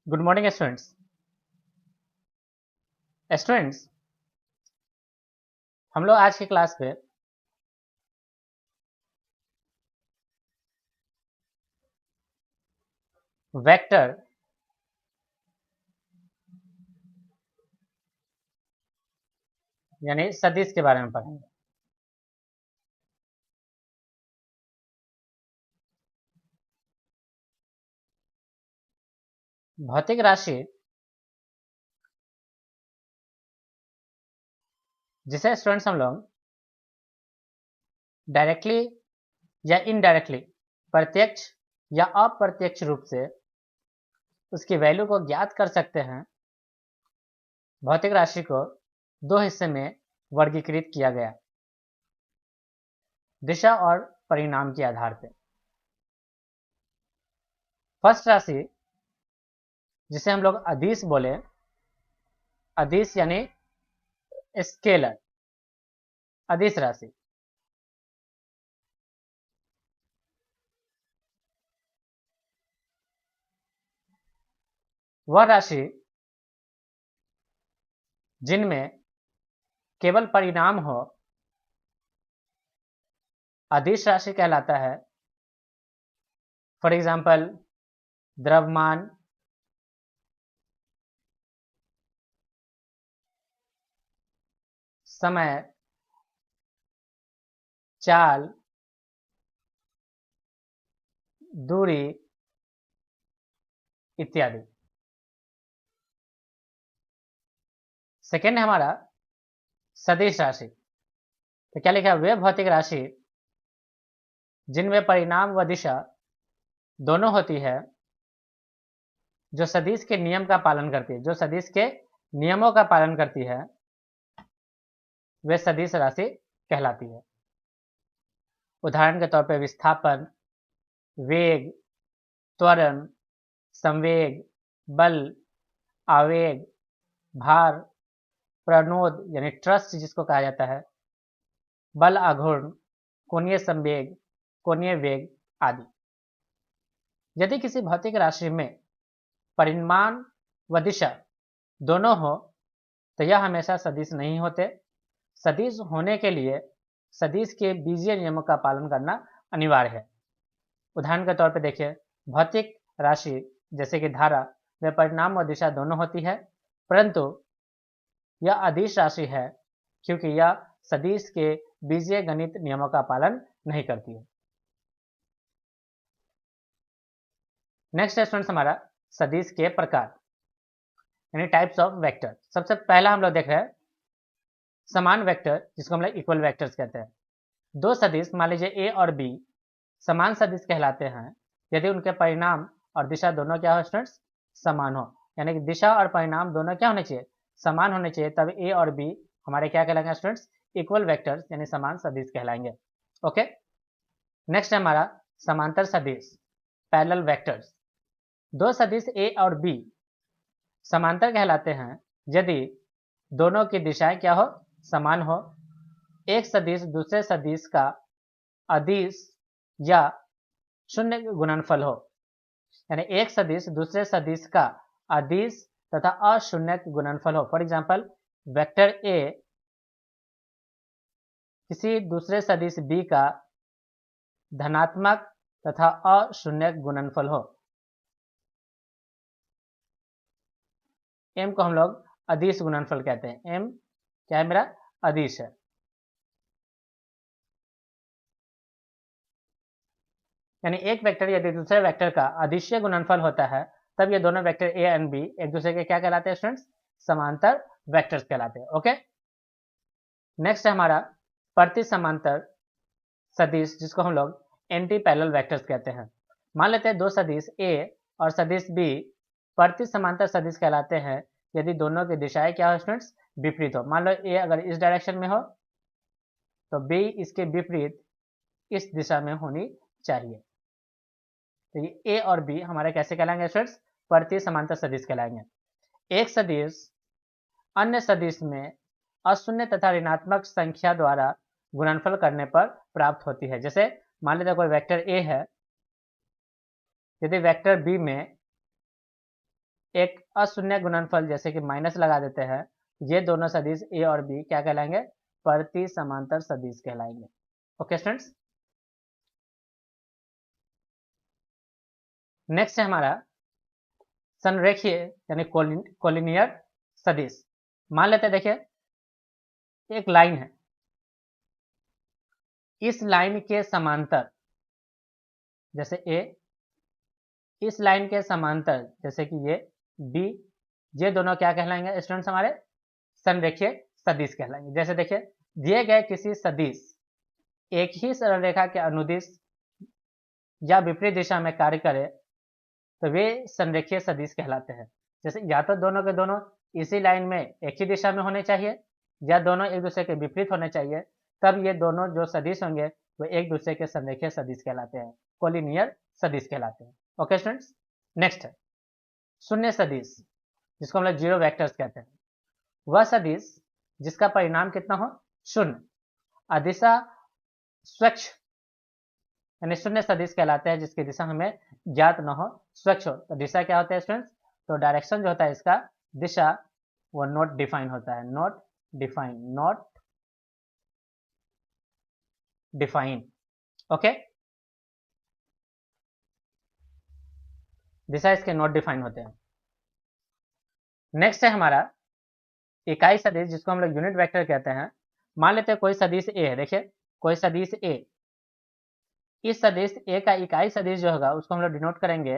Good morning students. Students, हम लोग आज की क्लास पे वेक्टर यानी सदिश के बारे में पढ़ेंगे। भौतिक राशि जिसे स्टूडेंट्स हम लोग डायरेक्टली या इनडायरेक्टली, प्रत्यक्ष या अप्रत्यक्ष रूप से उसकी वैल्यू को ज्ञात कर सकते हैं। भौतिक राशि को दो हिस्से में वर्गीकृत किया गया, दिशा और परिणाम के आधार पर। फर्स्ट राशि जिसे हम लोग अदिश बोले, अदिश यानी स्केलर, अदिश राशि। वह राशि जिनमें केवल परिणाम हो अदिश राशि कहलाता है। फॉर एग्जाम्पल, द्रव्यमान, समय, चाल, दूरी इत्यादि। सेकेंड है हमारा सदिश राशि। तो क्या लिखा है? वे भौतिक राशि जिनमें परिणाम व दिशा दोनों होती है, जो सदिश के नियम का पालन करती है, जो सदिश के नियमों का पालन करती है, वे सदिश राशि कहलाती है। उदाहरण के तौर पर विस्थापन, वेग, त्वरण, संवेग, बल, आवेग, भार, प्रणोद यानी ट्रस्ट जिसको कहा जाता है, बल आघूर्ण, कोणीय संवेग, कोणीय वेग आदि। यदि किसी भौतिक राशि में परिमाण व दिशा दोनों हो तो यह हमेशा सदिश नहीं होते। सदिश होने के लिए सदिश के बीजीय नियमों का पालन करना अनिवार्य है। उदाहरण के तौर पर देखिए, भौतिक राशि जैसे कि धारा में परिमाण व दिशा दोनों होती है, परंतु यह अदिश राशि है क्योंकि यह सदिश के बीजीय गणित नियमों का पालन नहीं करती है। नेक्स्ट स्टूडेंट्स हमारा सदिश के प्रकार यानी टाइप्स ऑफ वेक्टर। सबसे पहला हम लोग देख रहे हैं समान वेक्टर, जिसको हम लोग इक्वल वेक्टर्स कहते हैं। दो सदिश मान लीजिए ए और बी समान सदिश कहलाते हैं यदि उनके परिणाम और दिशा दोनों क्या हो स्टूडेंट्स? समान हो। यानी कि दिशा और परिणाम दोनों क्या होने चाहिए? समान होने चाहिए, तब ए और बी हमारे क्या कहलाएंगे स्टूडेंट्स? इक्वल वेक्टर्स यानी समान सदिश कहलाएंगे। ओके, नेक्स्ट है हमारा समांतर सदिश, पैरेलल वेक्टर्स। दो सदिश ए और बी समांतर कहलाते हैं यदि दोनों की दिशाएं क्या हो? समान हो। एक सदिश दूसरे सदिश का अदिश या शून्य गुणनफल हो, यानी एक सदिश दूसरे सदिश का अदिश तथा अशून्य गुणनफल हो। फॉर एग्जाम्पल, वेक्टर ए किसी दूसरे सदिश बी का धनात्मक तथा अशून्य गुणनफल हो। एम को हम लोग अदिश गुणनफल कहते हैं। एम क्या है? मेरा अदिश है। यानी एक वेक्टर यदि दूसरे वेक्टर का अदिशीय गुणनफल होता है तब ये दोनों वेक्टर ए एंड बी एक दूसरे के क्या कहलाते हैं स्टूडेंट्स? समांतर वेक्टर्स कहलाते हैं। ओके, नेक्स्ट है हमारा प्रति समांतर सदिश, जिसको हम लोग एंटी पैरेलल वेक्टर्स कहते हैं। मान लेते हैं दो सदिश ए और सदिश बी प्रति समांतर सदिश कहलाते हैं यदि दोनों की दिशाएं क्या हो स्टूडेंट्स? विपरीत हो। मान लो ए अगर इस डायरेक्शन में हो तो बी इसके विपरीत इस दिशा में होनी चाहिए। तो ये ए और बी हमारे कैसे कहलाएंगे स्टूडेंट्स? प्रति समांतर सदिश कहलाएंगे। एक सदिश अन्य सदिश में अशून्य तथा ऋणात्मक संख्या द्वारा गुणनफल करने पर प्राप्त होती है। जैसे मान लीजिए कोई वेक्टर ए है, यदि वेक्टर बी में एक अशून्य गुणनफल जैसे कि माइनस लगा देते हैं, ये दोनों सदिश ए और बी क्या कहलाएंगे? प्रति समांतर सदिश कहलाएंगे। ओके स्टूडेंट्स, नेक्स्ट है हमारा संरेखीय यानी कोलिनियर सदिश। मान लेते हैं, देखिए एक लाइन है, इस लाइन के समांतर जैसे ए, इस लाइन के समांतर जैसे कि ये बी, ये दोनों क्या कहलाएंगे स्टूडेंट्स? हमारे संरेखीय सदिश कहलाएंगे। जैसे देखिए दिए गए किसी सदिश एक ही सरल रेखा के अनुदिश या विपरीत दिशा में कार्य करे तो वे संरेखीय सदिश कहलाते हैं। जैसे या तो दोनों के दोनों इसी लाइन में एक ही दिशा में होने चाहिए या दोनों एक दूसरे के विपरीत होने चाहिए, तब ये दोनों जो सदिश होंगे वो एक दूसरे के संरेखीय सदिश कहलाते हैं, कोलिनियर सदिश कहलाते हैं। ओके स्टूडेंट्स, नेक्स्ट है शून्य सदिश, जिसको हम लोग जीरो वेक्टर्स कहते हैं। वह सदिश जिसका परिणाम कितना हो? शून्य। अदिशा स्वच्छ यानी शून्य सदिश कहलाते हैं जिसकी दिशा हमें ज्ञात न हो, स्वच्छ हो। तो दिशा क्या होता है स्टूडेंट्स? तो डायरेक्शन जो होता है इसका, दिशा, वो नॉट डिफाइन होता है, नॉट डिफाइन। ओके, दिशा इसके नॉट डिफाइन होते हैं। नेक्स्ट है हमारा इकाई सदिश, जिसको हम लोग यूनिट वेक्टर कहते हैं। मान लेते हैं कोई सदिश ए है, देखिए कोई सदिश ए, इस सदिश ए का इकाई सदिश जो होगा उसको हम लोग डिनोट करेंगे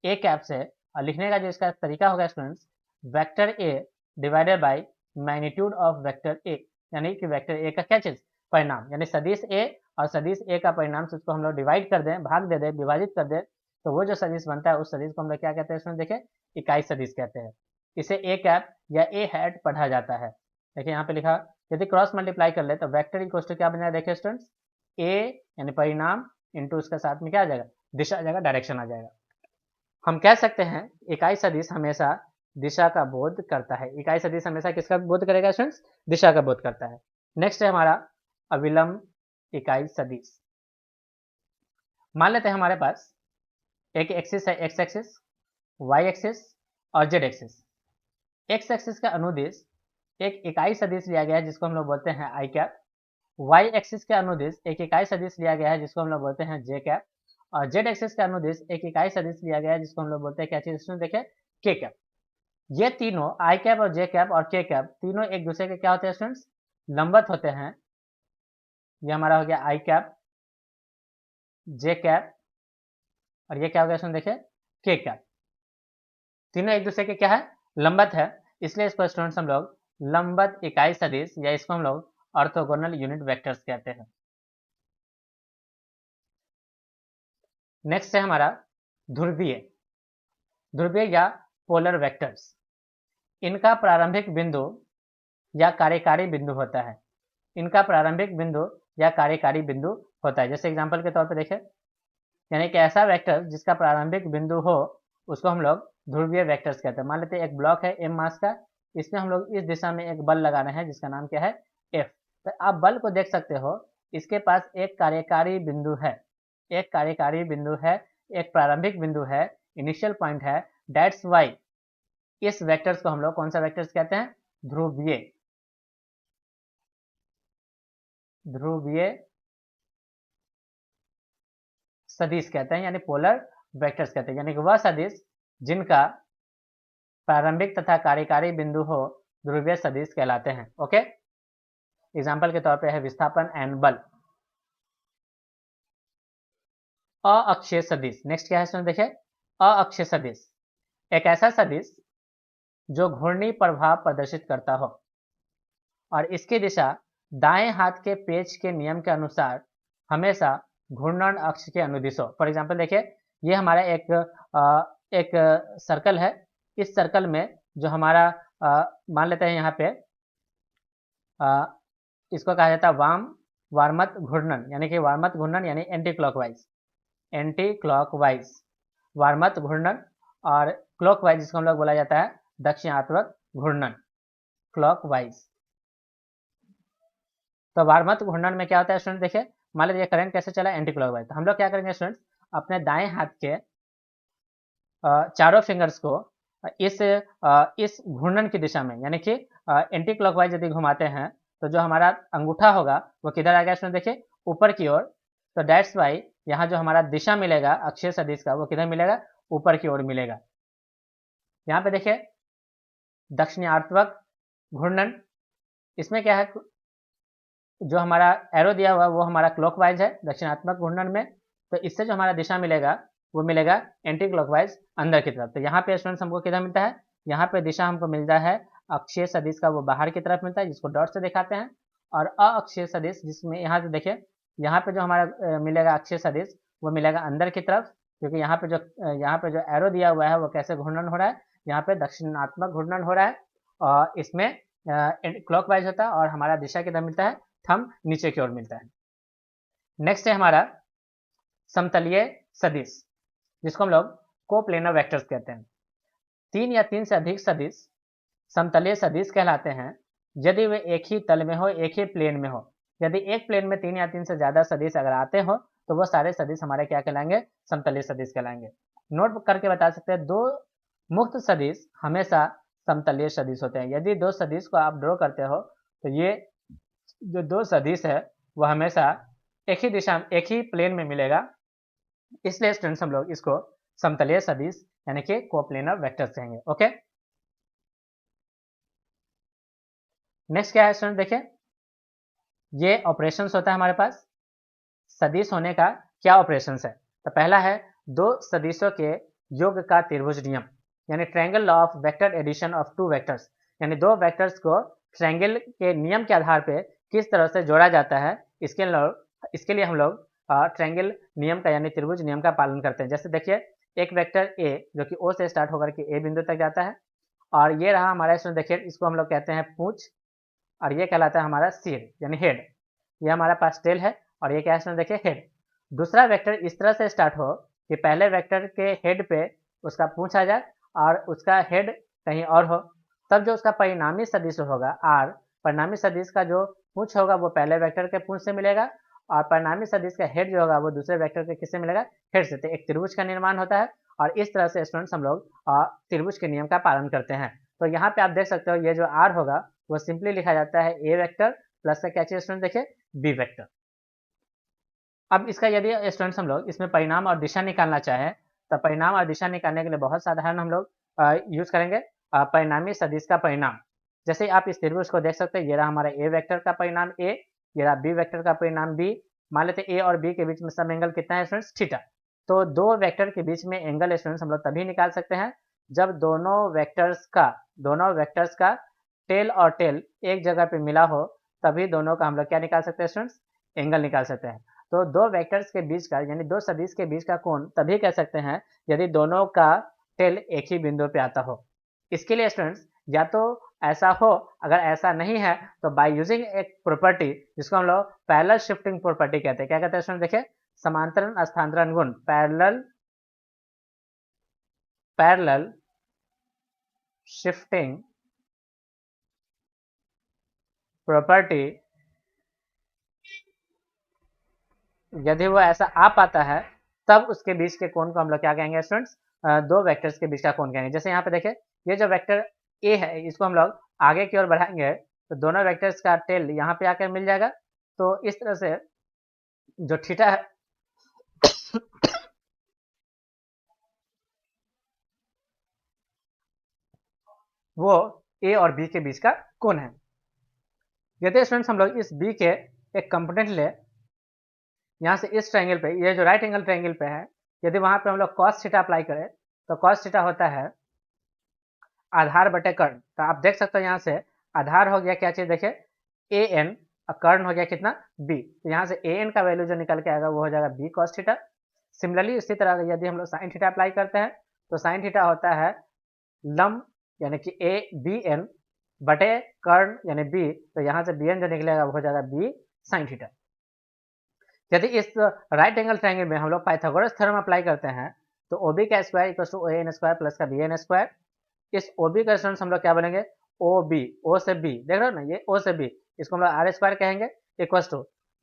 ए कैप से, और लिखने का जो इसका तरीका होगा students, vector A divided by magnitude of vector A, यानी कि वेक्टर ए का क्या चीज? परिणाम, यानी सदिश ए और सदिश ए का परिणाम से उसको हम लोग डिवाइड कर दें, भाग दे दें, विभाजित कर दें, तो वो जो सदिश बनता है उस सदिश को हम लोग क्या कहते हैं स्टूडेंट? देखिए इकाई सदिश कहते हैं। इसे ए कैप या ए हैट पढ़ा जाता है। देखिए यहाँ पे लिखा, यदि क्रॉस मल्टीप्लाई कर ले तो वेक्टर इक्वल टू क्या बन जाएगा? देखिए स्टूडेंट्स, ए यानी परिणाम इंटू उसके साथ में क्या आ जाएगा? दिशा आ जाएगा, डायरेक्शन आ जाएगा। हम कह सकते हैं इकाई सदिश हमेशा दिशा का बोध करता है। इकाई सदिश हमेशा किसका बोध करेगा स्टूडेंट्स? दिशा का बोध करता है। नेक्स्ट है हमारा अविलंब इकाई सदिश। मान लेते हैं हमारे पास एक एक्सिस है, एक्स एक्सिस, वाई एक्सिस और जेड एक्सिस। एक्स एक्सिस का अनुदिश एक इकाई सदिश लिया गया है जिसको हम लोग बोलते हैं आई कैप। वाई एक्सिस के अनुदिश एक इकाई सदिश लिया गया है जिसको हम लोग बोलते हैं जे कैप। और जेड एक्सिस के अनुदिश एक इकाई सदिश लिया गया है जिसको हम लोग बोलते हैं क्या चीज? देखिए के कैप। ये तीनों आई कैप और जे कैप और के कैप तीनों एक दूसरे के क्या होते हैं स्टूडेंट्स? लंबवत होते हैं। ये हमारा हो गया आई कैप, जे कैप, और ये क्या हो गया स्टूडेंट? देखिए के कैप। तीनों एक दूसरे के क्या है? लंबवत है, इसलिए इसको स्टूडेंट्स हम लोग लंबवत इकाई सदिश या इसको हम लोग ऑर्थोगोनल यूनिट वेक्टर्स कहते हैं। नेक्स्ट है हमारा ध्रुवीय या पोलर वेक्टर्स। इनका प्रारंभिक बिंदु या कार्यकारी बिंदु होता है। इनका प्रारंभिक बिंदु या कार्यकारी बिंदु होता है। जैसे एग्जांपल के तौर पे देखें, यानी कि ऐसा वेक्टर जिसका प्रारंभिक बिंदु हो उसको हम लोग ध्रुवीय वेक्टर्स कहते हैं। मान लेते हैं एक ब्लॉक है m मास का, इसमें हम लोग इस दिशा में एक बल लगा रहे हैं जिसका नाम क्या है? F। तो आप बल को देख सकते हो, इसके पास एक कार्यकारी बिंदु है, एक कार्यकारी बिंदु है, एक प्रारंभिक बिंदु है, इनिशियल पॉइंट है। दैट्स वाई इस वेक्टर्स को हम लोग कौन सा वेक्टर्स कहते हैं? ध्रुवीय सदिश कहते हैं, यानी पोलर वेक्टर्स कहते हैं। यानी कि वह सदिश जिनका प्रारंभिक तथा कार्यकारी बिंदु हो ध्रुवीय सदिश कहलाते हैं। ओके, एग्जाम्पल के तौर पे है विस्थापन एंड बल। अअक्षीय सदिश, नेक्स्ट क्या है सुन देखिए, अअक्षीय सदिश एक ऐसा सदिश जो घूर्णी प्रभाव प्रदर्शित करता हो और इसकी दिशा दाएं हाथ के पेच के नियम के अनुसार हमेशा घूर्णन अक्ष के अनुदिश हो। फॉर एग्जाम्पल देखिए, ये हमारा एक सर्कल है। इस सर्कल में जो हमारा मान लेते हैं यहाँ पे इसको कहा जाता है वार्मत घूर्णन, यानी कि वार्मत घूर्णन यानी एंटी क्लॉकवाइज वार्मत घूर्णन, और क्लॉकवाइज जिसको हम लोग बोला जाता है दक्षिणात्मक घूर्णन, क्लॉकवाइज। तो वार्मत घूर्णन में क्या होता है स्टूडेंट? देखिए मान लीजिए करंट कैसे चला? Anti clockwise. तो हम लोग क्या करेंगे स्टूडेंट्स, अपने दाएं हाथ के चारों फिंगर्स को इस घूर्णन की दिशा में, यानी कि एंटी क्लॉकवाइज यदि घुमाते हैं तो जो हमारा अंगूठा होगा वो किधर आ गया इसमें देखिए, ऊपर की ओर। तो दैट्स वाई यहाँ जो हमारा दिशा मिलेगा अक्षीय सदिश का वो किधर मिलेगा, ऊपर की ओर मिलेगा। यहाँ पे देखिए दक्षिणार्थवक घूर्णन, इसमें क्या है, जो हमारा एरो दिया हुआ वो हमारा क्लॉकवाइज है दक्षिणात्मक घूर्णन में, तो इससे जो हमारा दिशा मिलेगा वो मिलेगा एंटी क्लॉकवाइज अंदर की तरफ। तो यहाँ पे स्टूडेंट्स हमको किधर मिलता है, यहाँ पे दिशा हमको मिलता है अक्षीय सदिश का वो बाहर की तरफ मिलता है, जिसको डॉट से दिखाते हैं। और अक्षीय सदिश जिसमें यहाँ से देखिए, यहाँ पे जो हमारा मिलेगा अक्षीय सदिश वो मिलेगा अंदर की तरफ, क्योंकि यहाँ पे जो एरो दिया हुआ है वो कैसे घूर्णन हो रहा है, यहाँ पे दक्षिणात्मक घूर्णन हो रहा है और इसमें क्लॉकवाइज होता है और हमारा दिशा किधर मिलता है, थंब नीचे की ओर मिलता है। नेक्स्ट है हमारा समतलीय सदिश, जिसको हम लोग कोप्लेनर वेक्टर्स कहते हैं। 3 या 3 से अधिक सदिश समतलीय सदिश कहलाते हैं यदि वे एक ही तल में हो, एक ही प्लेन में हो। यदि एक प्लेन में 3 या 3 से ज्यादा सदिश अगर आते हो तो वो सारे सदिश हमारे क्या कहलाएंगे, समतलीय सदिश कहलाएंगे। नोट करके बता सकते हैं, दो मुक्त सदिश हमेशा समतलीय सदिश होते हैं। यदि दो सदिश को आप ड्रॉ करते हो तो ये जो दो सदिश है वो हमेशा एक ही दिशा, एक ही प्लेन में मिलेगा, इसलिए स्टूडेंट्स हम लोग इसको समतलीय सदिश यानी कि कोप्लेनर वेक्टर्स कहेंगे। ओके, नेक्स्ट क्या है स्टूडेंट, देखिए ये ऑपरेशंस होता है हमारे पास, सदिश होने का क्या ऑपरेशंस है। तो पहला है दो सदिशों के योग का त्रिभुज नियम, यानी triangle law of vector addition of two vectors, यानी दो वेक्टर्स को ट्रायंगल के नियम के आधार पे किस तरह से जोड़ा जाता है, इसके लिए हम लोग ट्रायंगल नियम का यानी त्रिभुज नियम का पालन करते हैं। जैसे देखिए एक वेक्टर ए जो कि ओ से स्टार्ट होकर के ए बिंदु तक जाता है, और ये रहा हमारा, इसमें देखिए इसको हम लोग कहते हैं पूंछ, और ये कहलाता है हमारा सिर यानी हेड। ये हमारा पास टेल है और ये क्या है, इसमें देखिए हेड। दूसरा वेक्टर इस तरह से स्टार्ट हो कि पहले वेक्टर के हेड पे उसका पूंछ आ जाए और उसका हेड कहीं और हो, तब जो उसका परिणामी सदिश होगा आर, परिणामी सदिश का जो पूंछ होगा वो पहले वेक्टर के पूंछ से मिलेगा और परिणामी सदिश का हेड जो होगा वो दूसरे वेक्टर के किससे मिलेगा, हेड से। तो एक त्रिभुज का निर्माण होता है और इस तरह से स्टूडेंट्स हम लोग त्रिभुज के नियम का पालन करते हैं। तो यहाँ पे आप देख सकते हो ये जो आर होगा वो सिंपली लिखा जाता है ए वेक्टर प्लस का क्या चीज स्टूडेंट देखिए, बी वेक्टर। अब इसका यदि स्टूडेंट्स हम लोग इसमें परिणाम और दिशा निकालना चाहें तो परिणाम और दिशा निकालने के लिए बहुत साधारण हम लोग यूज करेंगे परिणामी सदिश का परिणाम। जैसे आप इस त्रिभुज को देख सकते हैं, ये रहा हमारा ए वेक्टर का परिणाम ए, ये रहा बी वेक्टर का परिणाम बी। मान लेते ए और बी के बीच में सम एंगल कितना है स्टूडेंट्स, थीटा। तो दो वेक्टर के बीच में एंगल स्टूडेंट्स हम लोग तभी निकाल सकते हैं जब दोनों वेक्टर्स का टेल और टेल एक जगह पे मिला हो, तभी दोनों का हम लोग क्या निकाल सकते हैं स्टूडेंट्स, एंगल निकाल सकते हैं। तो दो वेक्टर्स के बीच का यानी दो सदिश के बीच का कोण तभी कह सकते हैं यदि दोनों का टेल एक ही बिंदु पे आता हो। इसके लिए स्टूडेंट्स या तो ऐसा हो, अगर ऐसा नहीं है तो बाय यूजिंग एक प्रॉपर्टी जिसको हम लोग पैरेलल शिफ्टिंग प्रॉपर्टी कहते हैं। क्या कहते हैं स्टूडेंट, देखिए समांतरण स्थानांतरण गुण, पैरेलल शिफ्टिंग प्रॉपर्टी, यदि वो ऐसा आ पाता है तब उसके बीच के कोण को हम लोग क्या कहेंगे स्टूडेंट्स, दो वेक्टर्स के बीच का कोण कहेंगे। जैसे यहाँ पे देखिए ये जो वेक्टर ए है इसको हम लोग आगे की ओर बढ़ाएंगे तो दोनों वेक्टर्स का टेल यहाँ पे आकर मिल जाएगा। तो इस तरह से जो थीटा है वो ए और बी के बीच का कोण है। यदि स्टूडेंट्स हम लोग इस बी के एक कंपोनेंट ले, यहाँ से इस ट्रायंगल पे, ये जो राइट एंगल ट्रायंगल पे है, यदि वहां पे हम लोग कॉस थीटा अप्लाई करें तो कॉस थीटा होता है आधार बटे कर्ण। तो आप देख सकते हो यहाँ से आधार हो गया क्या चीज, देखिए ए एन, कर्ण हो गया कितना, बी। तो यहाँ से ए एन का वैल्यू जो निकल के आएगा वो हो जाएगा बी कॉस थीटा। सिमिलरली इसी तरह यदि हम लोग साइन थीटा अप्लाई करते हैं तो साइन थीटा होता है लम यानी कि ए बी एन बटे कर्ण यानी बी, तो यहाँ से बी एन जो निकलेगा वो हो जाएगा बी साइन थीटा। यदि इस राइट एंगल ट्रायंगल में हम लोग पाइथागोरस थ्योरम अप्लाई करते हैं तो ओ बी का square equal to O N square plus का बी एन स्क्वायर। इस ओ बी का स्टूडेंट्स हम लोग क्या बोलेंगे, ओ बी, ओ से बी, देख रहे हो ना ये ओ से बी, इसको हम लोग आर स्क्वायर कहेंगे इक्वल टू,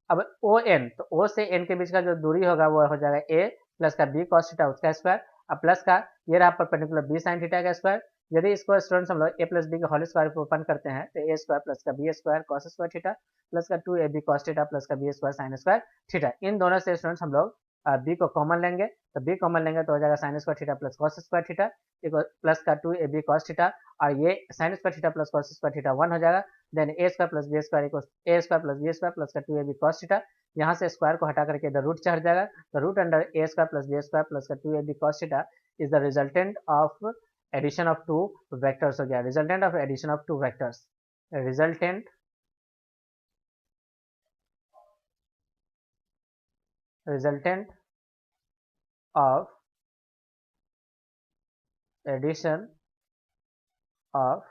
अब ओ एन, तो ओ से एन के बीच का जो दूरी होगा वो हो जाएगा ए प्लस का बी कॉस थीटा उसका स्क्वायर, अब प्लस का ये रहा परपेंडिकुलर बी साइन थीटा का स्क्वायर, यदि इसको स्टूडेंट्स हम लोग ए प्लस बी के होल स्क्वायर पर ओपन करते हैं तो ए स्क्वायर प्लस का B square cos square theta plus का 2ab कॉस थीटा प्लस का B square sine square theta. इन दोनों से स्टूडेंट्स हम लोग बी को कॉमन लेंगे, तो बी कॉमन लेंगे तो हो जाएगा sine square theta plus cos square theta plus का 2ab कॉस थीटा, और ये sine square theta plus cos square theta 1 हो जाएगा। Then A square plus B square equals A square plus B square plus का 2ab cos theta. यहाँ से square को हटा करके इधर रूट चढ़ जाएगा, तो root under A square plus B square plus का 2ab cos theta is the resultant of addition of two vectors हो गया, resultant of addition of two vectors, resultant of addition of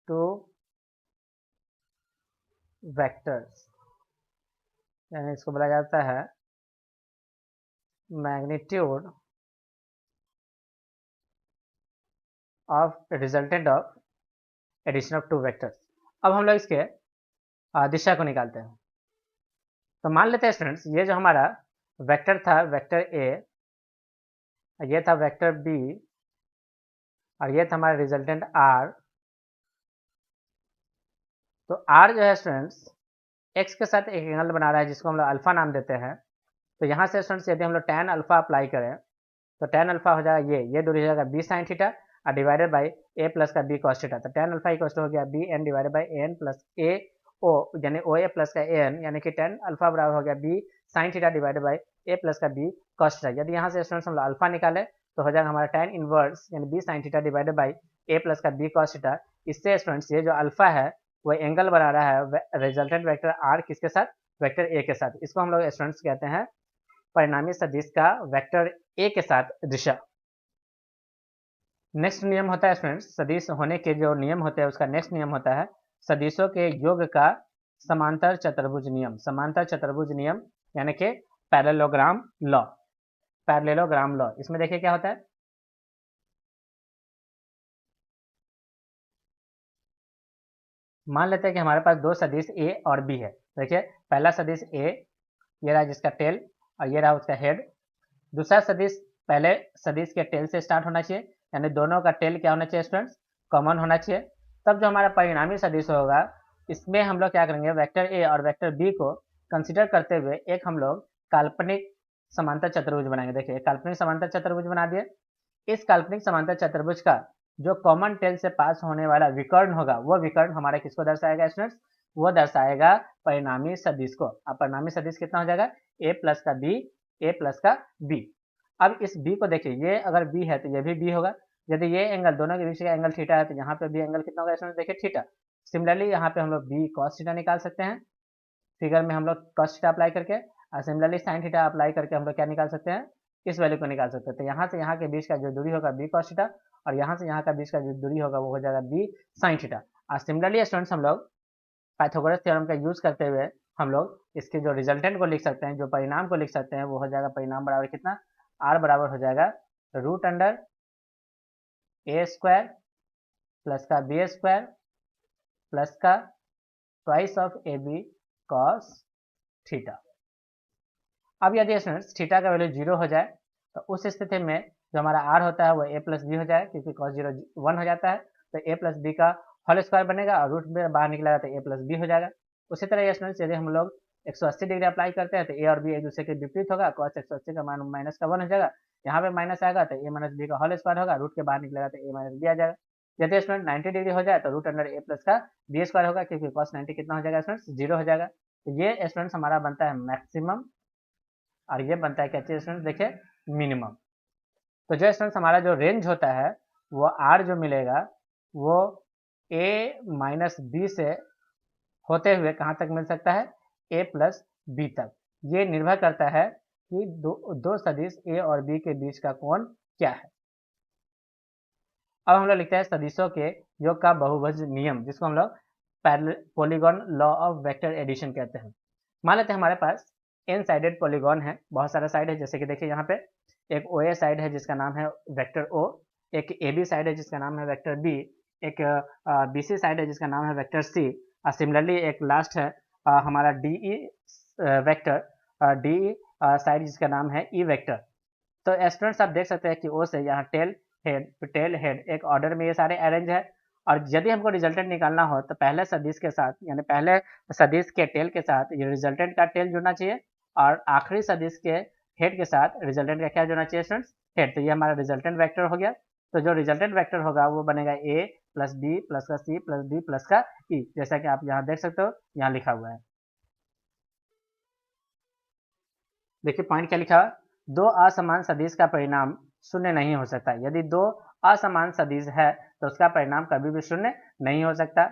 two vectors, यानी इसको बोला जाता है magnitude of resultant of addition of two vectors. अब हम लोग इसके दिशा को निकालते हैं। तो मान लेते हैं स्टूडेंट्स, ये जो हमारा वेक्टर था वेक्टर ए, ये था वेक्टर बी, और ये था हमारा रिजल्टेंट आर। तो आर जो है स्टूडेंट्स एक्स के साथ एक एंगल बना रहा है जिसको हम लोग अल्फा नाम देते हैं। तो यहाँ से स्टूडेंट्स यदि हम लोग tan अल्फा अप्लाई करें तो tan अल्फा हो जाएगा ये दूरी हो जाएगा बी साइन थीटा और डिवाइडेड बाई ए प्लस का बी कॉस थीटा। तो tan अल्फा इक्वल हो गया B N divided by N plus A O, यानी ओ ए प्लस का एन, यानी कि tan अल्फा बराबर हो गया B sine theta divided by A plus का बी कॉस थीटा। यदि यहाँ से स्टूडेंट्स हम लोग अल्फा निकाले तो हो जाएगा हमारा tan इनवर्स यानी B sine theta divided by A plus का बी कॉस थीटा। इससे स्टूडेंट्स ये जो अल्फा है वो एंगल बना रहा है रिजल्टेंट वेक्टर आर किसके साथ, वेक्टर ए के साथ। इसको हम लोग स्टूडेंट्स कहते हैं परिणामी सदिश का वेक्टर ए के साथ दिशा। नेक्स्ट नियम होता है स्टूडेंट्स, सदिश होने के जो नियम होते हैं उसका नेक्स्ट नियम होता है सदिशों के योग का समांतर चतुर्भुज नियम। समांतर चतुर्भुज नियम यानी कि पैरेललोग्राम लॉ, पैरेललोग्राम लॉ। इसमें देखिए क्या होता है, मान लेते हैं कि हमारे पास दो सदिश ए और बी है। देखिए पहला सदिश ए, ये रहा जिसका टेल और ये रहा उसका हेड। दूसरा सदिश पहले सदिश के टेल से स्टार्ट होना चाहिए, यानी दोनों का टेल क्या होना चाहिए स्टूडेंट्स, कॉमन होना चाहिए। तब जो हमारा परिणामी सदिश होगा इसमें हम लोग क्या करेंगे, वेक्टर ए और वेक्टर बी को कंसिडर करते हुए एक हम लोग काल्पनिक समांतर चतुर्भुज बनाएंगे। देखिए काल्पनिक समांतर चतुर्भुज बना दिए। इस काल्पनिक समांतर चतुर्भुज का जो कॉमन टेल से पास होने वाला विकर्ण होगा वो विकर्ण हमारा किसको दर्शाएगा स्टूडेंट्स, वो दर्शाएगा परिणामी सदिश को। अब परिणामी सदिश कितना हो जाएगा, ए प्लस का बी, ए प्लस का बी। अब इस बी को देखिए, ये अगर बी है तो ये भी बी होगा। यदि ये एंगल दोनों के बीच का एंगल थीटा है तो यहाँ पे भी एंगल कितना होगा स्टूडेंट, देखिए थीटा। सिमिलरली यहाँ पे हम लोग बी कॉस थीटा निकाल सकते हैं फिगर में हम लोग कॉस थीटा अप्लाई करके, और सिमिलरली साइन थीटा अप्लाई करके हम लोग क्या निकाल सकते हैं, इस वैल्यू को निकाल सकते हैं। तो यहाँ से यहाँ के बीच का जो दूरी होगा बी कॉस थीटा और यहाँ से यहाँ का बीच का जो दूरी होगा वो हो जाएगा बी साइन थीटा। और सिमिलरली स्टूडेंट्स हम लोग पाइथागोरस थ्योरम का यूज करते हुए हम लोग इसके जो रिजल्टेंट को लिख सकते हैं, जो परिणाम को लिख सकते हैं, वो हो जाएगा परिणाम बराबर कितना, आर बराबर हो जाएगा root under A square plus का बी स्क्वायर प्लस का twice of A B cos theta. अब यदि स्टूडेंट्स थीटा का वैल्यू 0 हो जाए तो उस स्थिति में जो हमारा आर होता है वो ए प्लस बी हो जाए, क्योंकि कॉस 0 1 हो जाता है। तो ए प्लस बी का होल स्क्वायर बनेगा और रूट में बाहर निकलेगा तो ए प्लस बी हो जाएगा। उसी तरह स्टूडेंट्स यदि हम लोग 180 डिग्री अप्लाई करते हैं तो ए और बी एक दूसरे के विपरीत होगा, कॉस 180 का मान माइनस का 1 हो जाएगा। यहाँ पे माइनस आएगा तो ए माइनस बी का होल स्क्वायर होगा, रूट के बाहर निकलेगा तो ए माइनस बी आ जाएगा। यदि स्टूडेंट 90 डिग्री हो जाए तो रूट अंडर ए प्लस का बी स्क्वायर होगा, क्योंकि कॉस 90 कितना हो जाएगा स्टूडेंट्स, 0 हो जाएगा। तो ये स्टूडेंट्स हमारा बनता है मैक्सिमम और ये बनता है क्या चीज स्टूडेंट्स, देखिए मिनिमम। तो जो स्टूडेंट्स हमारा जो रेंज होता है वो आर जो मिलेगा वो ए माइनस बी से होते हुए कहाँ तक मिल सकता है, ए प्लस बी तक। ये निर्भर करता है कि दो सदिश ए और बी के बीच का कोण क्या है। अब हम लोग लिखते हैं सदिशों के योग का बहुभुज नियम, जिसको हम लोग polygon law of vector addition कहते हैं। मान लेते हैं हमारे पास एन साइडेड पॉलीगॉन है, बहुत सारा साइड है। जैसे कि देखिए यहाँ पे एक ओ ए साइड है जिसका नाम है वेक्टर ओ, एक ए बी साइड है जिसका नाम है वेक्टर बी, एक बी सी साइड है जिसका नाम है वेक्टर सी, और सिमिलरली एक लास्ट है हमारा D E vector D side जिसका नाम है ई वेक्टर। तो स्टूडेंट्स आप देख सकते हैं कि ओ से यहाँ टेल हेड एक ऑर्डर में ये सारे अरेंज है, और यदि हमको रिजल्टेंट निकालना हो तो पहले सदिश के साथ यानी पहले सदिश के टेल के साथ ये रिजल्टेंट का टेल जुड़ना चाहिए, और आखिरी सदिश के हेड के साथ रिजल्टेंट का क्या जुड़ना चाहिए स्टूडेंट्स, हेड। तो ये हमारा रिजल्टेंट वेक्टर हो गया। तो जो रिजल्टेंट वेक्टर होगा वो बनेगा ए प्लस बी प्लस का सी प्लस डी प्लस का ई, जैसा कि आप यहाँ देख सकते हो, यहाँ लिखा हुआ है। देखिए पॉइंट क्या लिखा हुआ, दो असमान सदिश का परिणाम शून्य नहीं हो सकता। यदि दो असमान सदिश है तो उसका परिणाम कभी भी शून्य नहीं हो सकता।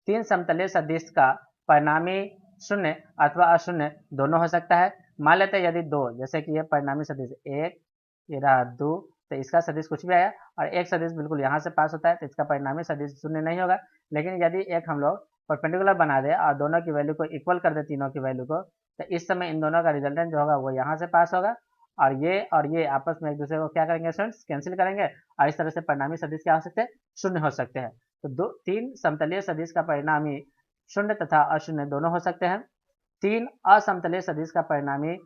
तीन समतलीय सदिश का परिणामी शून्य अथवा अशून्य दोनों हो सकता है। मान लेते हैं यदि दो, जैसे कि ये परिणामी सदिश एक, ये रहा दो, तो इसका सदिश कुछ भी आया और एक सदिश बिल्कुल यहाँ से पास होता है तो इसका परिणामी सदिश शून्य नहीं होगा। लेकिन यदि एक हम लोग परपेंडिकुलर बना दे और दोनों की वैल्यू को इक्वल कर दे, तीनों की वैल्यू को, तो इस समय इन दोनों का रिजल्टेंट जो होगा वो यहाँ से पास होगा, और ये आपस में एक दूसरे को क्या करेंगे स्टूडेंट्स, कैंसिल करेंगे, और इस तरह से परिणामी सदिश क्या हो सकते हैं, शून्य हो सकते हैं। तो तीन समतलीय सदिश का परिणामी शून्य तथा अशून्य दोनों हो सकते हैं। तीन असमतलीय सदिश का परिणामी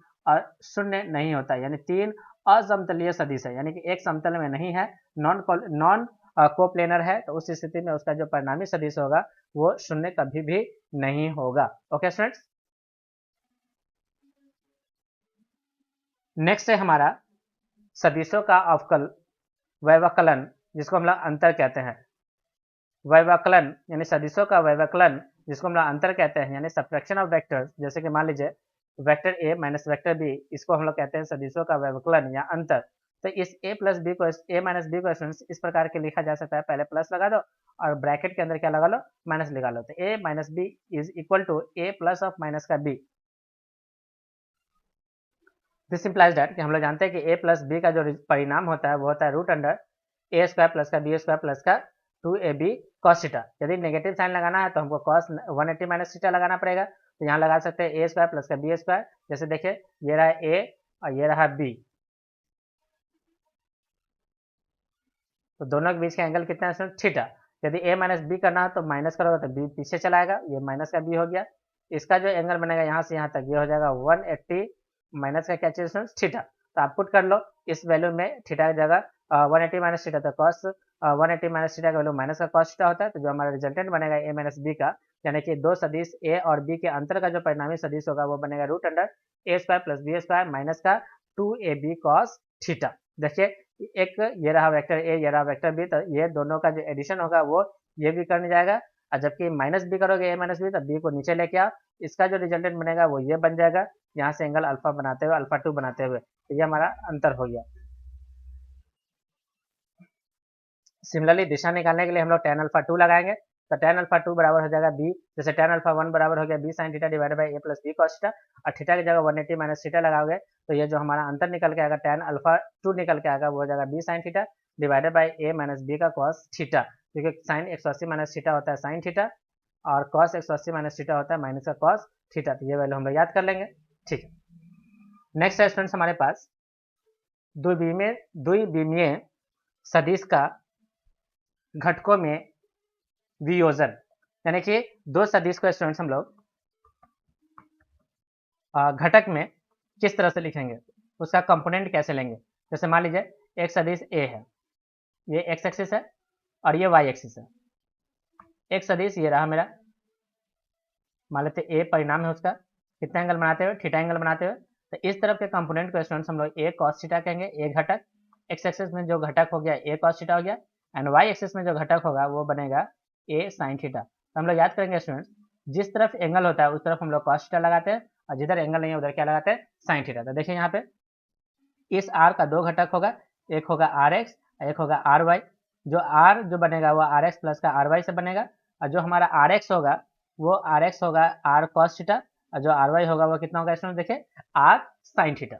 शून्य नहीं होता, यानी तीन असमतलीय सदिश है, यानी कि एक समतल में नहीं है, नॉन कोप्लेनर है, तो उस स्थिति में उसका जो परिणामी सदिश होगा वो शून्य कभी भी नहीं होगा। ओके स्टूडेंट्स, नेक्स्ट है हमारा सदिशों का अवकल वैवकलन, जिसको हम लोग अंतर कहते हैं। वैवकलन यानी सदिशों का वैवकलन, जिसको हम लोग अंतर कहते हैं, यानी सब्ट्रैक्शन ऑफ वेक्टर्स। जैसे कि मान लीजिए vector A minus vector B, इसको हम लोग कहते हैं सदिशों का वैवकलन या अंतर। तो इस ए प्लस बी को, ए माइनस बी को इस प्रकार के लिखा जा सकता है, पहले प्लस लगा दो और ब्रैकेट के अंदर क्या लगा लो, माइनस लगा लो। तो A minus B is equal to A plus of minus का बी। दिस इम्प्लाइज दैट कि हम लोग जानते हैं कि ए प्लस बी का जो परिणाम होता है वो होता है root under A square plus का बी स्क्वायर प्लस का 2ab cos थीटा। यदि नेगेटिव साइन लगाना है तो हमको cos 180 माइनस थीटा लगाना पड़ेगा। तो यहाँ लगा सकते हैं ए स्क्वायर प्लस का बी स्क्वायर। जैसे देखिए ये रहा ए और ये रहा बी, तो दोनों के बीच का एंगल कितना है, थीटा। यदि ए माइनस बी करना है तो माइनस करोगे तो बी पीछे चला आएगा, ये माइनस का बी हो गया। इसका जो एंगल बनेगा यहाँ से यहाँ तक ये हो जाएगा 180 माइनस का क्या चीज थीटा। तो आप पुट कर लो इस वैल्यू में, थीटा की जगह 180 माइनस थीटा, तो कॉस 180 माइनस थीटा का वैल्यू माइनस का कॉस थीटा होता है। तो जो हमारा रिजल्टेंट बनेगा ए माइनस बी का, यानी कि दो सदिश ए और बी के अंतर का जो परिणामी सदिश होगा वो बनेगा root under A square plus B square minus का 2ab cos थीटा। देखिए एक ये रहा वेक्टर ए, ये रहा वेक्टर बी, तो ये दोनों का जो एडिशन होगा वो ये भी करने जाएगा, और जबकि माइनस बी करोगे ए माइनस बी, तो बी को नीचे लेके आओ, इसका जो रिजल्टेंट बनेगा वो ये बन जाएगा, यहाँ से एंगल अल्फा बनाते हुए, अल्फा 2 बनाते हुए। तो ये हमारा अंतर हो गया। सिमिलरली दिशा निकालने के लिए हम लोग tan अल्फा 2 लगाएंगे, तो tan अल्फा 2 बराबर हो जाएगा बी, जैसे tan अल्फा 1 बराबर हो गया B sine theta divided by A plus B cos theta, और थीटा की जगह 180 माइनस थीटा लगाओगे तो ये जो हमारा अंतर निकल के आएगा tan अल्फा 2 निकल के आएगा, वो हो जाएगा B sine theta divided by A minus B का कॉस थीटा, क्योंकि साइन 180 माइनस थीटा होता है साइन थीटा और कॉस 180 माइनस थीटा होता है माइनस का कॉस थीटा। तो ये वैल्यू हम लोग याद कर लेंगे। ठीक है, नेक्स्ट है स्टूडेंट्स हमारे पास द्विविमीय सदिश का घटकों में वियोजन, यानी कि दो सदिश को स्टूडेंट्स हम लोग घटक में किस तरह से लिखेंगे, उसका कंपोनेंट कैसे लेंगे। जैसे मान लीजिए एक सदिश ए है, ये एक्स एक्सिस है और ये वाई एक्सिस है। एक सदिश ये रहा मेरा, मान लेते ए परिणाम है उसका, कितना एंगल बनाते हुए, थीटा एंगल बनाते हुए। तो इस तरफ के कंपोनेंट को स्टूडेंट्स हम लोग ए कॉस थीटा कहेंगे, ए घटक। एक्स एक्सिस में जो घटक हो गया ए कॉस थीटा हो गया, एंड वाई एक्सिस में जो घटक होगा वो बनेगा ए साइन थीटा। तो हम लोग याद करेंगे स्टूडेंट्स, जिस तरफ एंगल होता है उस तरफ हम लोग कॉस थीटा लगाते हैं, और जिधर एंगल नहीं है उधर क्या लगाते हैं, साइन थीटा। तो देखिए यहाँ पे इस आर का दो घटक होगा, एक होगा आर एक्स, एक होगा आर वाई। जो आर जो बनेगा वो आर एक्स प्लस का आर वाई से बनेगा, और जो हमारा आर एक्स होगा वो आर एक्स होगा आर कॉस थीटा, और जो आर वाई होगा वो कितना होगा स्टूडेंट, देखिए आर साइन थीटा।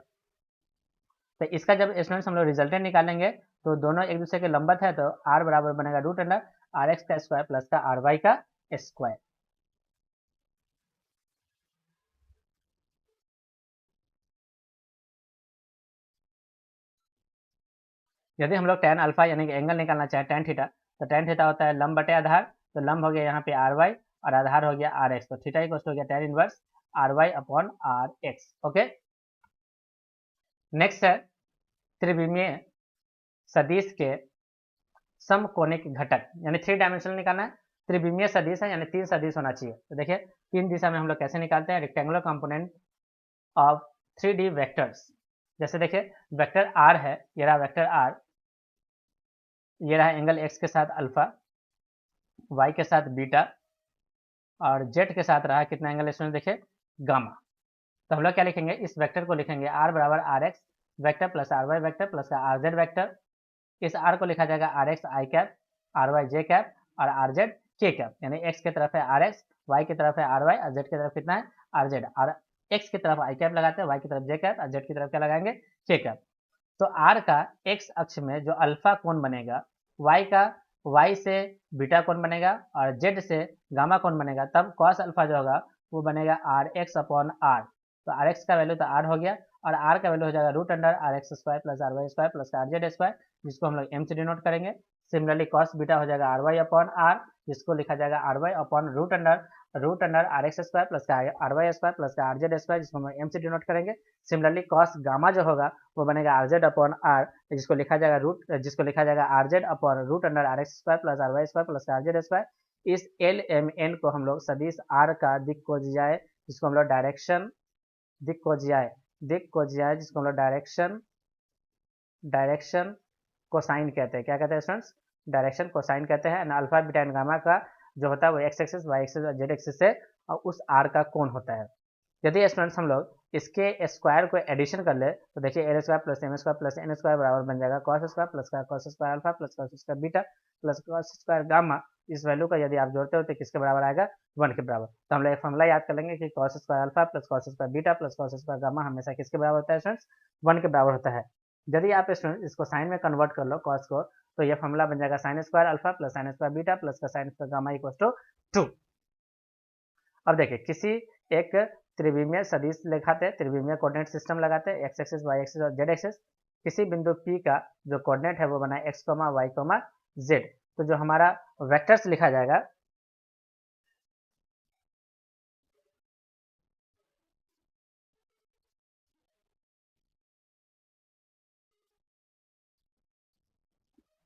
तो इसका जब स्टूडेंट्स हम लोग रिजल्टेंट निकालेंगे तो दोनों एक दूसरे के लंबत है, तो आर बराबर बनेगा रूट अंडर आर एक्स का स्क्वायर प्लस का आर वाई का स्क्वायर। यदि हम लोग tan अल्फा यानी कि एंगल निकालना चाहे tan थीटा, तो tan थीटा होता है लंब बटे आधार, तो लंब हो गया यहाँ पे आर वाई और आधार हो गया आर एक्स, तो थीटा इक्वल हो गया tan inverse R Y upon R X. Okay, next है त्रिविमीय सदिश के समकोणिक घटक, यानी 3 डायमेंशनल निकालना है, त्रिविमीय सदिश है यानी 3 सदिश होना चाहिए। तो देखिए 3 दिशा में हम लोग कैसे निकालते हैं, rectangular component of 3D vectors. जैसे देखिए वेक्टर r है, ये रहा वेक्टर r, ये रहा एंगल x के साथ अल्फा, y के साथ बीटा और z के साथ रहा कितना एंगल इसमें देखिए गामा। तो हम लोग क्या लिखेंगे, इस वेक्टर को लिखेंगे r बराबर R X vector plus R Y vector plus R Z vector. इस r को लिखा जाएगा R X I cap, R Y J cap और आर जेड के कैप, यानी x की तरफ है आर एक्स, वाई की तरफ है आर वाई और जेड की तरफ कितना है आर जेड। और x की तरफ आई कैप लगाते हैं, वाई की तरफ जे कैप और जेड की तरफ क्या लगाएंगे के कैप। तो r का x अक्ष में जो अल्फा कोण बनेगा, y का y से बीटा कोण बनेगा और z से गामा कोण बनेगा, तब cos अल्फा जो होगा वो बनेगा आर एक्स अपॉन आर। तो आर एक्स का वैल्यू तो आर हो गया और आर का वैल्यू हो जाएगा root under R X square plus R Y square plus R Z square, जिसको हम लोग एम से डिनोट करेंगे। सिमिलरली cos बीटा हो जाएगा आर वाई अपॉन आर, जिसको लिखा जाएगा R Y upon root under R X square plus का आर वाई स्क्वायर प्लस का आर जेड स्क्वायर, जिसको हम लोग एम से डिनोट करेंगे। सिमिलरली cos गामा जो होगा वो बनेगा आर जेड अपॉन आर, जिसको लिखा जाएगा R Z upon root under R X square plus R Y square plus R Z square. इस एल एम एन को हम लोग सदिश आर का दिक् कोजियाए, जिसको हम लोग दिक् कोजियाए जिसको हम लोग डायरेक्शन कोसाइन कहते हैं। क्या कहते हैं स्टूडेंट्स, डायरेक्शन कोसाइन कहते हैं। अल्फा बीटा एंड गामा का जो होता है वो एक्स एक्सिस वाई एक्सिस और जेड एक्सिस से और उस आर का कोण होता है। यदि स्टूडेंट्स हम लोग इसके स्क्वायर को एडिशन कर ले तो देखिए L square plus M square plus N square बराबर बन जाएगा कॉस स्क्वायर प्लस का cos square alpha plus cos square beta plus cos square gamma. इस वैल्यू का यदि आप जोड़ते हो तो किसके बराबर आएगा, 1 के बराबर। तो हम लोग एक फॉर्मूला याद कर लेंगे कि cos square alpha plus cos square beta plus cos square gamma हमेशा किसके बराबर होता है स्टूडेंट्स, 1 के बराबर होता है। यदि आप स्टूडेंट इसको साइन में कन्वर्ट कर लो कॉस को, तो ये फॉर्मूला बन जाएगा sine square alpha plus sine square beta plus का sine square gamma equal to 2। अब देखिए किसी एक त्रिविमीय सदिश लिखाते हैं, त्रिविमीय कोऑर्डिनेट सिस्टम लगाते हैं, एक्स एक्सिस वाई एक्सिस और जेड एक्सिस। किसी बिंदु P का जो कोऑर्डिनेट है वो बना है x, y, z। तो जो हमारा वेक्टर्स लिखा जाएगा,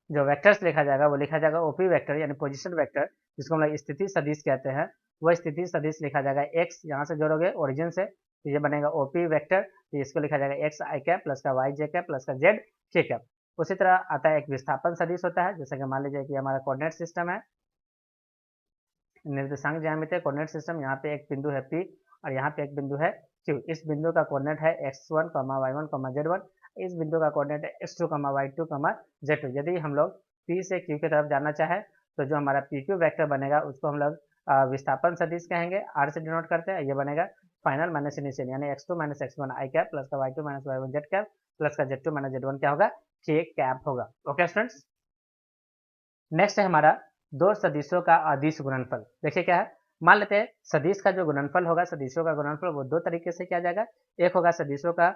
जो वेक्टर्स लिखा जाएगा वो लिखा जाएगा ओपी वेक्टर यानी पोजीशन वेक्टर, जिसको हम लोग स्थिति सदिश कहते हैं। वो स्थिति सदिश लिखा जाएगा x, यहाँ से जोड़ोगे ओरिजिन से तो ये बनेगा ओपी वेक्टर, तो इसको लिखा जाएगा x आई कैप प्लस का वाई जे कैप प्लस का जेड के कैप। उसी तरह आता है एक विस्थापन सदिश होता है, जैसे कि मान लीजिए कि हमारा कोऑर्डिनेट सिस्टम है, निर्देशांक ज्यामिति कोऑर्डिनेट सिस्टम। यहाँ पे एक बिंदु है P और यहाँ पे एक बिंदु है Q। इस बिंदु का कोऑर्डिनेट है x1, y1, z1। इस बिंदु का कोऑर्डिनेट है x2, y2, z2। यदि हम लोग P से Q की तरफ जाना चाहे तो जो हमारा PQ वेक्टर बनेगा उसको हम लोग विस्थापन सदिश कहेंगे, R से डिनोट करते हैं। ये बनेगा फाइनल माइनस इनिशियल यानी x2 माइनस x1 आई कैप प्लस का y2 minus y1 Z cap plus का z2 माइनस z1 क्या होगा, k कैप होगा। ओके स्टूडेंट्स, नेक्स्ट है हमारा दो सदिशों का अदिश गुणनफल। देखिए क्या है, मान लेते हैं सदिश का जो गुणनफल होगा, सदिशों का गुणनफल वो दो तरीके से किया जाएगा। एक होगा सदिशों का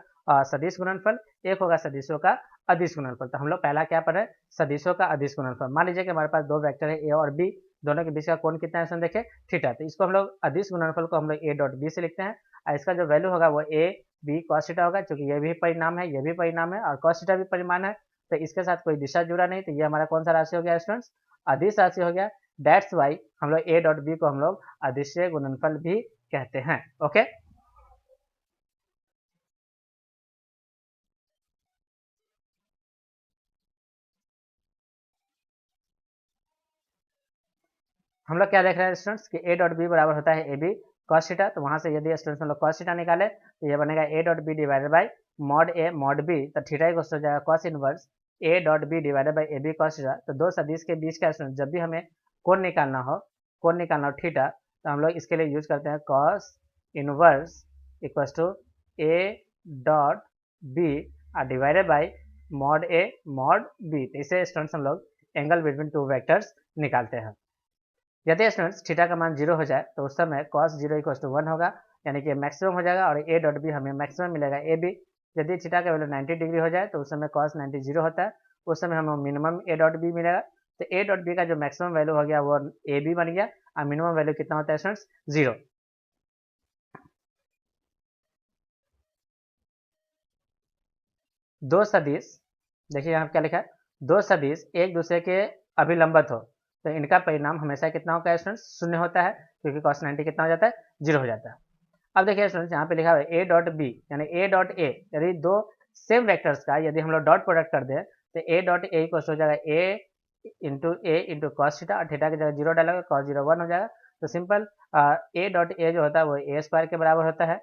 सदिश गुणनफल, एक होगा सदिशों का अदिश गुणनफल। तो हम लोग पहला क्या पढ़ रहे हैं, सदिशों का अदिश गुणनफल। मान लीजिए कि हमारे पास दो वेक्टर है ए और बी, दोनों के बीच का कोण कितना है देखिए थीटा। तो इसको हम लोग अदिश गुणनफल को हम लोग ए डॉट बी से लिखते हैं और इसका जो वैल्यू होगा वो ए बी कॉस थीटा होगा, क्योंकि ये भी परिणाम है, ये भी परिणाम है और कॉस थीटा भी परिमाण है। तो इसके साथ कोई दिशा जुड़ा नहीं, तो ये हमारा कौन सा राशि हो गया स्टूडेंट्स, अदिश राशि हो गया। दैट्स वाई हम लोग ए डॉट बी को हम लोग अदिश्य गुणनफल भी कहते हैं। ओके, हम लोग क्या देख रहे हैं स्टूडेंट्स कि ए डॉट बी बराबर होता है ए बी कॉस थीटा। तो वहां से यदि स्टूडेंट्स हम लोग कॉस थीटा निकाले तो ये बनेगा A dot B divided by mod A mod B. तो थीटा इक्वल हो जाएगा cos inverse A dot B divided by A B cos theta. तो दो सदिश के बीच का स्टूडेंट जब भी हमें कोण निकालना हो थीटा, तो हम लोग इसके लिए यूज करते हैं cos inverse equal to A dot B divided by mod A mod B. तो इसे स्टूडेंट्स हम लोग एंगल बिटवीन टू वेक्टर्स निकालते हैं। यदि स्टूडेंट्स थीटा का मान 0 हो जाए तो उस समय cos 0 इक्वल टू 1 होगा, यानी कि मैक्सिमम हो जाएगा और ए डॉट बी हमें मैक्सिमम मिलेगा ए बी। यदि थीटा का वैल्यू 90 डिग्री हो जाए तो उस समय cos 90 0 होता है, उस समय हमें मिनिमम ए डॉट बी मिलेगा। तो ए डॉट बी का जो मैक्सिमम वैल्यू हो गया वो ए बी बन गया और मिनिमम वैल्यू कितना होता है स्टूडेंट्स, 0। दो सदिश देखिए यहाँ क्या लिखा है, दो सदिश एक दूसरे के अभिलंबत हो तो इनका परिणाम हमेशा कितना होता है स्टूडेंट्स, शून्य होता है, क्योंकि cos 90 कितना हो जाता है, 0 हो जाता है। अब देखिए स्टूडेंट्स यहाँ पे लिखा हुआ है a डॉट बी यानी a डॉट a, यदि दो सेम वेक्टर्स का यदि हम लोग डॉट प्रोडक्ट कर दें तो a डॉट a इक्वल हो जाएगा a इंटू कॉस थीटा, और थीटा की जगह 0 डालोगे cos 0 1 हो जाएगा। तो सिंपल a डॉट a जो होता है वो a स्क्वायर के बराबर होता है,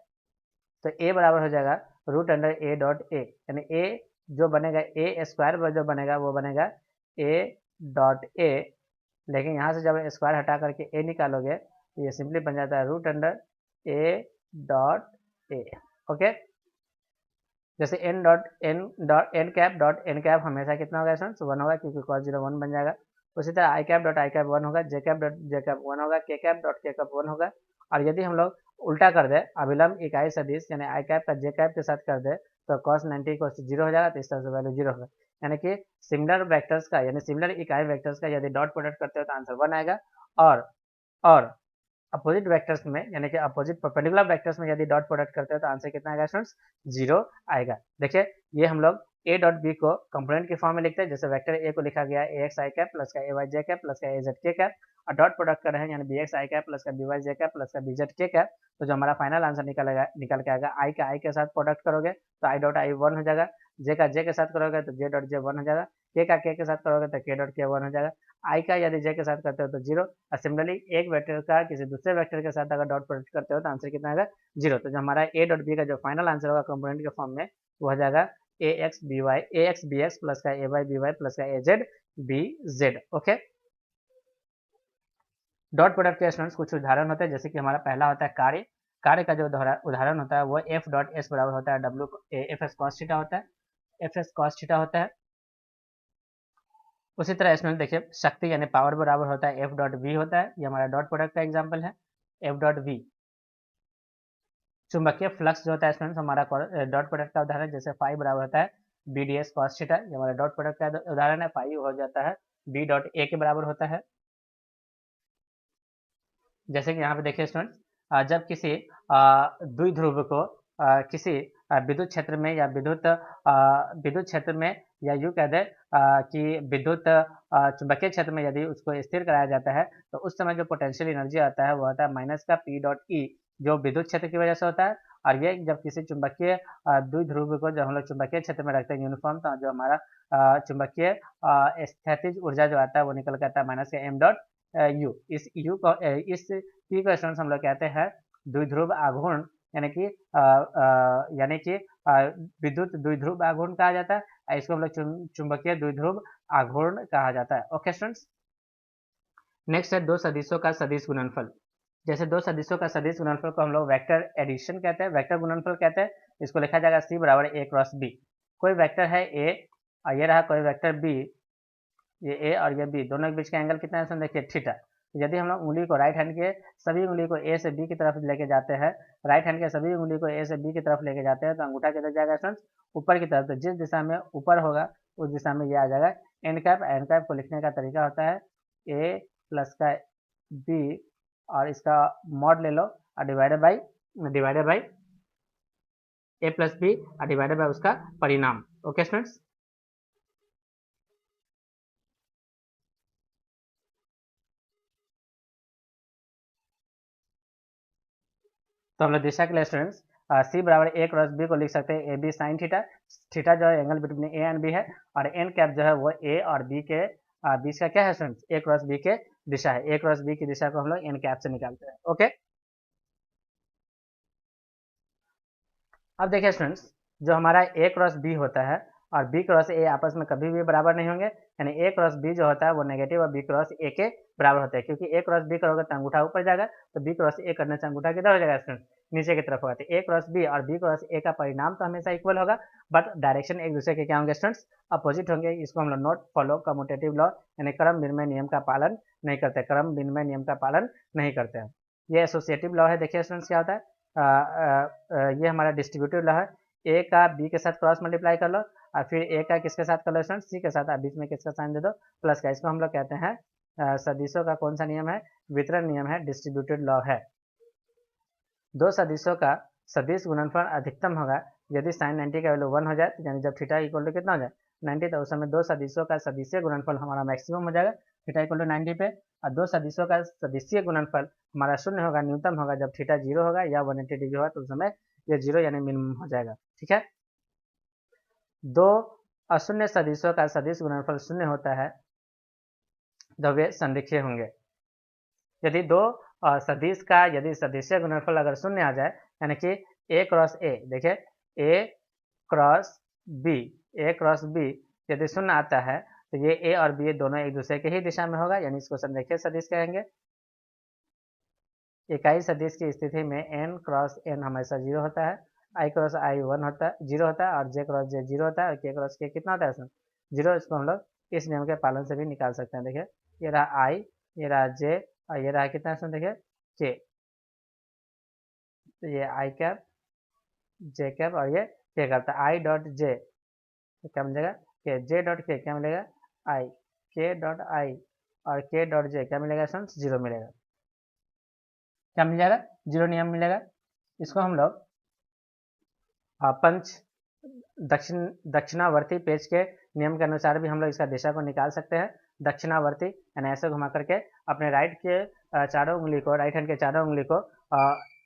तो a बराबर हो जाएगा root under a dot a, यानी a जो बनेगा a स्क्वायर जो बनेगा वो बनेगा a डॉट a, लेकिन यहाँ से जब स्क्वायर हटा करके a निकालोगे तो ये सिंपली बन जाता है root under a dot a। Okay, जैसे एन कैप हमेशा कितना होगा स्टूडेंट्स, 1 होगा, क्योंकि cos 0 1 बन जाएगा। उसी तरह आई कैप डॉट आई कैप 1 होगा, जे कैप डॉट जे कैप 1 होगा, के कैप डॉट के कैप 1 होगा। और यदि हम लोग उल्टा कर दे अभिलंब इकाई सदिश यानी आई कैप का जे कैप के साथ कर दे तो cos 90 को 0 हो जाएगा, तो इस तरह से वैल्यू 0 होगा। यानी कि सिमिलर वेक्टर्स का यानी सिमिलर इकाई वेक्टर्स का यदि डॉट प्रोडक्ट करते हो तो आंसर 1 आएगा, और अपोजिट वेक्टर्स में यानी कि अपोजिट परपेंडिकुलर वेक्टर्स में यदि डॉट प्रोडक्ट करते हो तो आंसर कितना आएगा स्टूडेंट्स, 0 आएगा। देखिए ये हम लोग a डॉट बी को कंपोनेंट के फॉर्म में लिखते हैं, जैसे वेक्टर a को लिखा गया है ax i कैप प्लस का ay j कैप प्लस का az k कैप, और डॉट प्रोडक्ट कर रहे हैं यानी bx i कैप प्लस का by j कैप प्लस का bz k कैप। तो जो हमारा फाइनल आंसर निकल के आएगा, i का i के साथ प्रोडक्ट करोगे तो i डॉट i 1 हो जाएगा, j का j के साथ करोगे तो j डॉट j 1 हो जाएगा, k का k के साथ करोगे तो k डॉट k 1 हो जाएगा, i का यदि j के साथ करते हो तो 0, और सिमिलरली एक वेक्टर का किसी दूसरे वेक्टर के साथ अगर डॉट प्रोडक्ट करते हो तो आंसर कितना आएगा, 0। तो जो हमारा a डॉट b का जो फाइनल आंसर होगा कंपोनेंट के फॉर्म में वो हो जाएगा ax bx प्लस का ay by प्लस का az bz। Okay, dot product के स्टूडेंट्स कुछ उदाहरण होते हैं, जैसे कि हमारा पहला होता है कार्य का जो उदाहरण होता है वो f डॉट s बराबर होता है w F S cos theta होता है, एफ एस कॉस थीटा होता है। उसी तरह स्टूडेंट देखिए शक्ति यानी पावर बराबर होता है एफ डॉट वी होता है, ये हमारा डॉट प्रोडक्ट का एग्जाम्पल है एफ डॉट वी। चुंबकीय फ्लक्स जो होता है स्टूडेंट्स हमारा डॉट प्रोडक्ट का उदाहरण, जैसे फाई बराबर होता है B D S cos theta, ये हमारा डॉट प्रोडक्ट का उदाहरण है, फाई हो जाता है बी डॉट ए के बराबर होता है। जैसे कि यहाँ पे देखिए स्टूडेंट्स जब किसी द्विध्रुव को किसी विद्युत क्षेत्र में या विद्युत क्षेत्र में या यूँ कह दें कि विद्युत चुंबकीय क्षेत्र में यदि उसको स्थिर कराया जाता है तो उस समय जो पोटेंशियल एनर्जी आता है वो आता है माइनस का पी डॉट ई, जो विद्युत क्षेत्र की वजह से होता है। और ये जब किसी चुंबकीय द्विध्रुव को जब हम लोग चुंबकीय क्षेत्र में रखते हैं यूनिफॉर्म, तो जो हमारा चुंबकीय स्थितिज ऊर्जा जो आता है वो निकल के आता है माइनस का एम डॉट यू। इस यू को इस पी को स्टूडेंट्स हम लोग कहते हैं द्विध्रुव आघूर्ण, यानी कि विद्युत द्विध्रुव आघूर्ण कहा जाता है, इसको हम लोग चुंबकीय द्विध्रुव आघूर्ण कहा जाता है। ओके स्टूडेंट्स, नेक्स्ट है दो सदिशों का सदिश गुणनफल। जैसे दो सदिशों का सदिश गुणनफल को हम लोग वेक्टर एडिशन कहते हैं, वेक्टर गुणनफल कहते हैं। इसको लिखा जाएगा सी बराबर ए क्रॉस बी। कोई वेक्टर है ए और ये रहा कोई वेक्टर बी, ये ए और ये बी दोनों के बीच का एंगल कितना है देखिए थीटा। यदि हम लोग उंगली को राइट हैंड के सभी उंगली को ए से बी की तरफ लेके जाते हैं, राइट हैंड के सभी उंगली को ए से बी की तरफ लेके जाते हैं तो अंगूठा किधर जाएगा स्टूडेंट्स, ऊपर की तरफ। तो जिस दिशा में ऊपर होगा उस दिशा में ये आ जाएगा एन कैप। एन कैप को लिखने का तरीका होता है ए प्लस का बी और इसका मॉड ले लो और divided by A plus B और डिवाइडेड बाई उसका परिणाम। ओके स्टूडेंट्स, तो हम लोग दिशा के लिए स्टूडेंट्स सी बराबर ए क्रॉस बी को लिख सकते हैं A B sine theta. Theta जो है angle between A and B है, और एन कैप जो है वो ए और बी के बीच का क्या है स्टूडेंट्स, ए क्रॉस बी के दिशा है। ए क्रॉस बी की दिशा को हम लोग एन कैप से निकालते हैं। ओके, अब देखिए स्टूडेंट्स जो हमारा ए क्रॉस बी होता है और बी क्रॉस ए आपस में कभी भी बराबर नहीं होंगे, यानी ए क्रॉस बी जो होता है वो नेगेटिव और बी क्रॉस ए के बराबर होता है, क्योंकि ए क्रॉस बी करोगे तो अंगूठा ऊपर जाएगा, तो बी क्रॉस ए करने से अंगूठा किधर हो जाएगा स्टूडेंट, नीचे की तरफ होगा। तो ए क्रॉस बी और बी क्रॉस ए का परिणाम तो हमेशा इक्वल होगा, बट डायरेक्शन एक दूसरे के क्या होंगे स्टूडेंट्स, अपोजिट होंगे। इसको हम लोग नॉट फॉलो कम्यूटेटिव लॉ यानी क्रम विनिमय नियम का पालन नहीं करते, क्रम विनिमय नियम का पालन नहीं करते हैं। ये एसोसिएटिव लॉ है। देखिए स्टूडेंट्स क्या होता है, ये हमारा डिस्ट्रीब्यूटिव लॉ है। ए का बी के साथ क्रॉस मल्टीप्लाई कर लो और फिर ए का किसके साथ कर लो स्टूडेंट, सी के साथ, और बीच में किसका साइन दे दो, प्लस का। इसको हम लोग कहते हैं सदिशों का कौन सा नियम है, वितरण नियम है, डिस्ट्रीब्यूटेड लॉ है। दो सदिशों का सदिश गुणनफल अधिकतम होगा यदि साइन 90 का वैल्यू 1 हो जाए, यानी जब थीटा इक्वल टू कितना हो जाए 90 तो उस समय दो सदिशों का सदिशीय गुणनफल हमारा मैक्सिमम हो जाएगा थीटा इक्वल टू 90 पे, और दो सदिशों का सदिशीय गुणनफल हमारा शून्य होगा, न्यूनतम होगा जब थीटा 0 होगा या 180 डिग्री होगा, तो उस समय ये 0 यानी मिनिमम हो जाएगा। ठीक है, दो अशून्य सदिशों का सदिश गुणनफल शून्य होता है जब वे संरेखीय होंगे। यदि दो सदिश का यदि सदिशीय गुणनफल अगर शून्य आ जाए, यानी कि ए क्रॉस ए, देखिए ए क्रॉस बी, ए क्रॉस बी यदि शून्य आता है तो ये ए और बी दोनों एक दूसरे के ही दिशा में होगा, यानी इसको संरेखीय सदिश कहेंगे। इकाई सदिश की स्थिति में n क्रॉस n हमेशा 0 होता है, i क्रॉस i 1 होता है 0 होता है, और j क्रॉस j 0 होता है, और k क्रॉस k कितना होता है इसमें 0। इसको हम लोग इस नियम के पालन से भी निकाल सकते हैं। देखिए ये रहा i, ये रहा j, और ये रहा कितना इसमें देखिए k, तो ये i कैप j कैप और ये k कैप, तो i डॉट j क्या मिलेगा k, j डॉट k क्या मिलेगा i, k डॉट i और k डॉट j क्या मिलेगा इसमें 0 मिलेगा। क्या मिल जाएगा 0 नियम मिलेगा। इसको हम लोग पंच दक्षिणावर्ती पेज के नियम के अनुसार भी हम लोग इसका दिशा को निकाल सकते हैं। दक्षिणावर्ती यानी ऐसे घुमा करके अपने राइट के चारों उंगली को, राइट हैंड के चारों उंगली को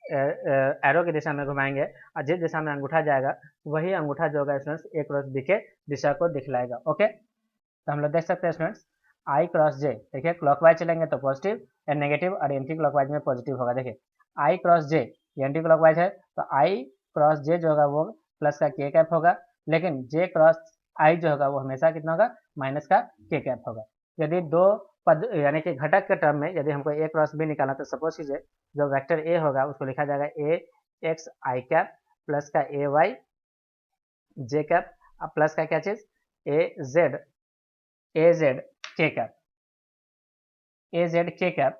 एरो की दिशा में घुमाएंगे, और जिस दिशा में अंगूठा जाएगा वही अंगूठा जो होगा स्टूडेंट्स ए क्रॉस बी के दिशा को दिखलाएगा। ओके, तो हम लोग देख सकते हैं स्टूडेंट्स आई क्रॉस जे, देखिए क्लॉकवाइज चलेंगे तो पॉजिटिव या नेगेटिव, और एंटी क्लॉकवाइज में पॉजिटिव होगा। देखिए आई क्रॉस जे ये एंटी क्लॉकवाइज है, तो आई क्रॉस जे जो होगा वो प्लस का के कैप होगा, लेकिन जे क्रॉस आई जो होगा वो हमेशा कितना होगा माइनस का के कैप होगा। यदि दो पद यानी कि घटक के टर्म में यदि हमको ए क्रॉस बी निकालना, तो सपोज कीजिए जो वेक्टर ए होगा उसको लिखा जाएगा ए एक्स आई कैप प्लस का ए वाई जे कैप, प्लस का क्या चीज ए जेड के कैप, ए जेड के कैप।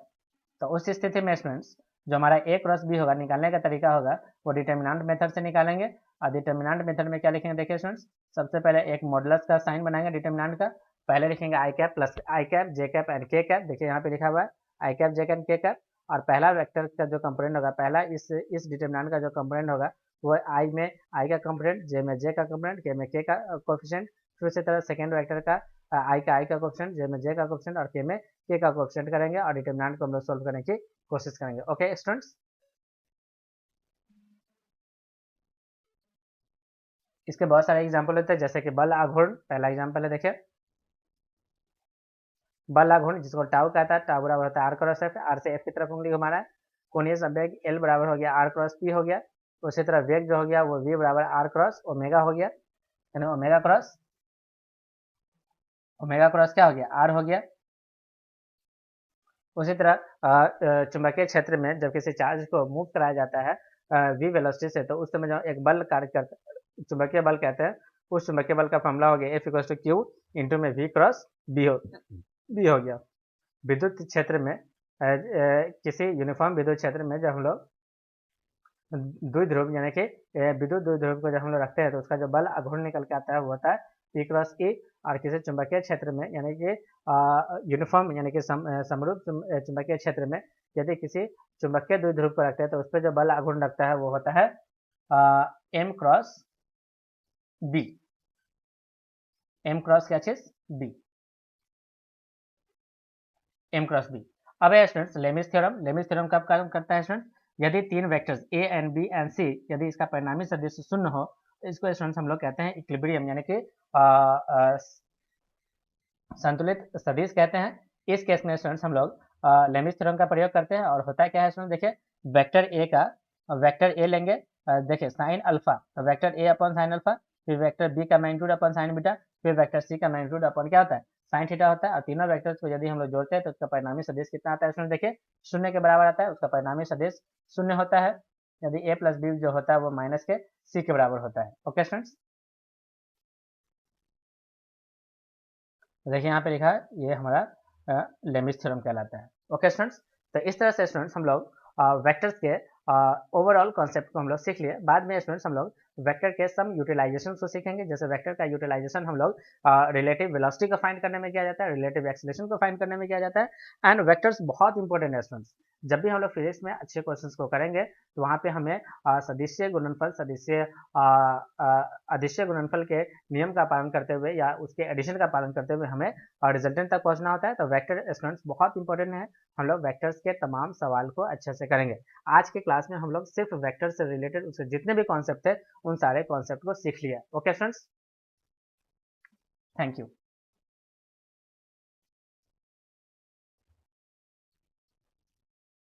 तो उस स्थिति में स्टूडेंट्स जो हमारा ए क्रॉस बी होगा निकालने का तरीका होगा वो डिटर्मिनेंट मेथड से निकालेंगे। और डिटर्मिनेंट मेथड में क्या लिखेंगे देखिए स्टूडेंट्स, सबसे पहले एक मॉडुलस का साइन बनाएंगे डिटर्मिनेंट का, पहले लिखेंगे I cap plus I cap J cap and K cap. देखिए यहाँ पे लिखा हुआ है I cap J cap K cap, और पहला वेक्टर का जो कंपोनेंट होगा, पहला इस डिटर्मिनेंट का जो कंपोनेंट होगा वो आई में आई का कंपोनेंट, जे में जे का कंपोनेंट, के में के का कोफिशिएंट, फिर उसी तरह सेकेंड वेक्टर का आई का कोफिशिएंट, जे में जे का कोफिशिएंट और के में के का कोफिशिएंट करेंगे, और डिटर्मिनेंट को हम लोग सोल्व करने की कोशिश करेंगे। ओके स्टूडेंट्स, इसके बहुत सारे एग्जाम्पल होते हैं, जैसे कि बल आघूर्ण पहला एग्जाम्पल है। देखिए बल आघूर्ण जिसको टाउ कहता है, टाउ बराबर होता है आर क्रॉस एफ, आर से एफ की तरफ उंगली घुमा रहा है। कोणीय संवेग एल बराबर हो गया आर क्रॉस पी हो गया, उसी तरह वेग जो हो गया वो वी बराबर आर क्रॉस ओमेगा हो गया, यानी ओमेगा क्रॉस क्या हो गया आर हो गया। उसी तरह चुंबकीय क्षेत्र में जब किसी चार्ज को मूव कराया जाता है वी वेलोसिटी से, तो उस समय जो एक बल कार्य करता है चुंबकीय बल कहते हैं, उस चुंबकीय बल का फॉर्मूला हो गया F equal to Q into में वी क्रॉस बी हो गया। विद्युत क्षेत्र में किसी यूनिफॉर्म विद्युत क्षेत्र में जब हम लोग द्विध्रुव यानी कि विद्युत द्विध्रुव को जब हम लोग रखते हैं तो उसका जो बल आघूर्ण निकल के आता है वो होता है पी क्रॉस ई। और किसी चुंबकीय क्षेत्र में यानी कि यूनिफॉर्म यानी कि समरूप चुंबकीय क्षेत्र में यदि किसी चुंबकीय द्विध्रुव को रखते हैं तो उस पर जो बल आघूर्ण लगता है वो होता है M cross B, M cross क्या चीज बी, एम क्रॉस बी। अब है स्टूडेंट्स लेमिस थ्योरम कब काम करता है स्टूडेंट्स, यदि तीन vectors A and B and C यदि इसका परिणामी सदिश शून्य हो तो इसको स्टूडेंट्स हम लोग कहते हैं इक्विलिब्रियम यानी कि संतुलित सदिश कहते हैं। इस केस में स्टूडेंट्स हम लोग लेमिस थ्योरम का प्रयोग करते हैं, और होता क्या है स्टूडेंट्स देखिए वेक्टर ए लेंगे, देखिए साइन अल्फा, तो vector A upon sine alpha, फिर वेक्टर बी का मैग्नीट्यूड अपॉन साइन बीटा, फिर वेक्टर सी का मैग्नीट्यूड अपॉन क्या होता है साइन थीटा होता है। और तीनों वेक्टर्स को यदि हम लोग जोड़ते हैं तो उसका परिणामी सदिश कितना आता है स्टूडेंट देखिए शून्य के बराबर आता है, उसका परिणामी सदिश शून्य होता है यदि ए प्लस बी जो होता है वो माइनस के सी के बराबर होता है। ओके स्टूडेंट्स, देखिए यहाँ पे लिखा है ये हमारा लेमिस थ्योरम कहलाता है। ओके स्टूडेंट्स, तो इस तरह से स्टूडेंट्स हम लोग वेक्टर्स के ओवरऑल कॉन्सेप्ट को हम लोग सीख लिए। बाद में स्टूडेंट्स हम लोग वेक्टर के सम यूटिलाइजेशन को सीखेंगे, जैसे वेक्टर का यूटिलाइजेशन हम लोग रिलेटिव वेलोसिटी को फाइंड करने में किया जाता है, रिलेटिव एक्सीलरेशन को फाइंड करने में किया जाता है। एंड वेक्टर्स बहुत इंपॉर्टेंट है स्टूडेंट्स, जब भी हम लोग फिजिक्स में अच्छे क्वेश्चंस को करेंगे तो वहाँ पे हमें सदिशीय गुणनफल, सदिशीय अदिशीय गुणनफल के नियम का पालन करते हुए या उसके एडिशन का पालन करते हुए हमें रिजल्टेंट तक पहुँचना होता है। तो वेक्टर स्टूडेंट्स बहुत इंपॉर्टेंट है, हम लोग वेक्टर्स के तमाम सवाल को अच्छे से करेंगे। आज के क्लास में हम लोग सिर्फ वेक्टर से रिलेटेड उसके जितने भी कॉन्सेप्ट थे उन सारे कॉन्सेप्ट को सीख लिया। Okay students, thank you.